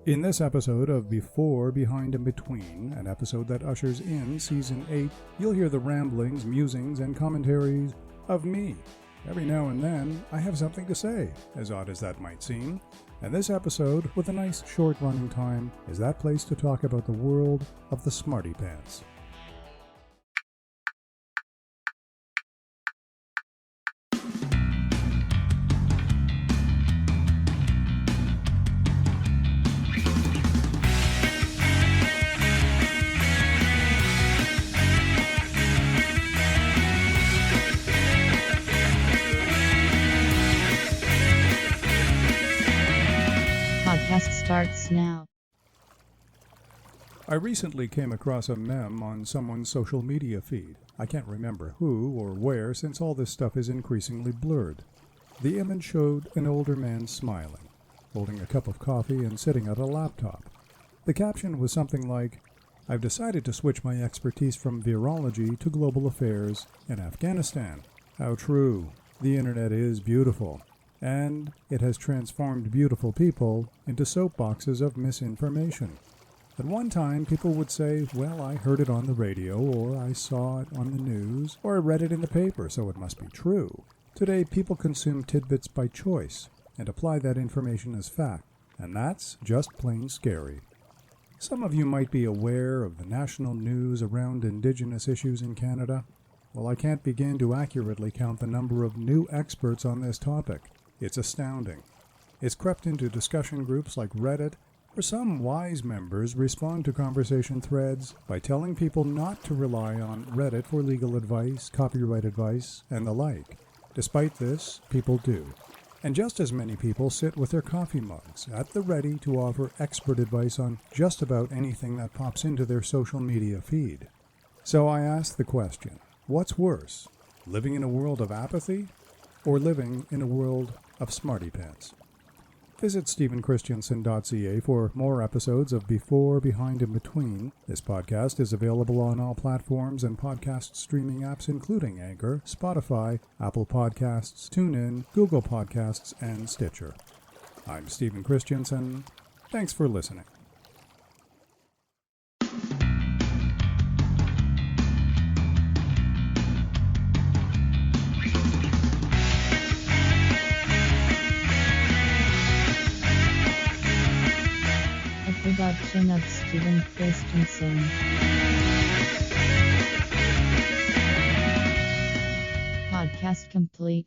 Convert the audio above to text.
In this episode of Before, Behind, and Between, an episode that ushers in Season 8, you'll hear the ramblings, musings, and commentaries of me. Every now and then, I have something to say, as odd as that might seem, and this episode, with a nice short running time, is that place to talk about the world of the Smartypants. Podcast starts now. I recently came across a meme on someone's social media feed. I can't remember who or where since all this stuff is increasingly blurred. The image showed an older man smiling, holding a cup of coffee and sitting at a laptop. The caption was something like, "I've decided to switch my expertise from virology to global affairs in Afghanistan." How true. The internet is beautiful. And it has transformed beautiful people into soapboxes of misinformation. At one time, people would say, well, I heard it on the radio, or I saw it on the news, or I read it in the paper, so it must be true. Today, people consume tidbits by choice and apply that information as fact, and that's just plain scary. Some of you might be aware of the national news around Indigenous issues in Canada. Well, I can't begin to accurately count the number of new experts on this topic. It's astounding. It's crept into discussion groups like Reddit, where some wise members respond to conversation threads by telling people not to rely on Reddit for legal advice, copyright advice, and the like. Despite this, people do. And just as many people sit with their coffee mugs at the ready to offer expert advice on just about anything that pops into their social media feed. So I ask the question, what's worse, living in a world of apathy or living in a world of Smartypants? Visit stephenchristiansen.ca for more episodes of Before, Behind, and Between. This podcast is available on all platforms and podcast streaming apps including Anchor, Spotify, Apple Podcasts, TuneIn, Google Podcasts, and Stitcher. I'm Stephen Christiansen. Thanks for listening. Production of Stephen Christensen. Podcast complete.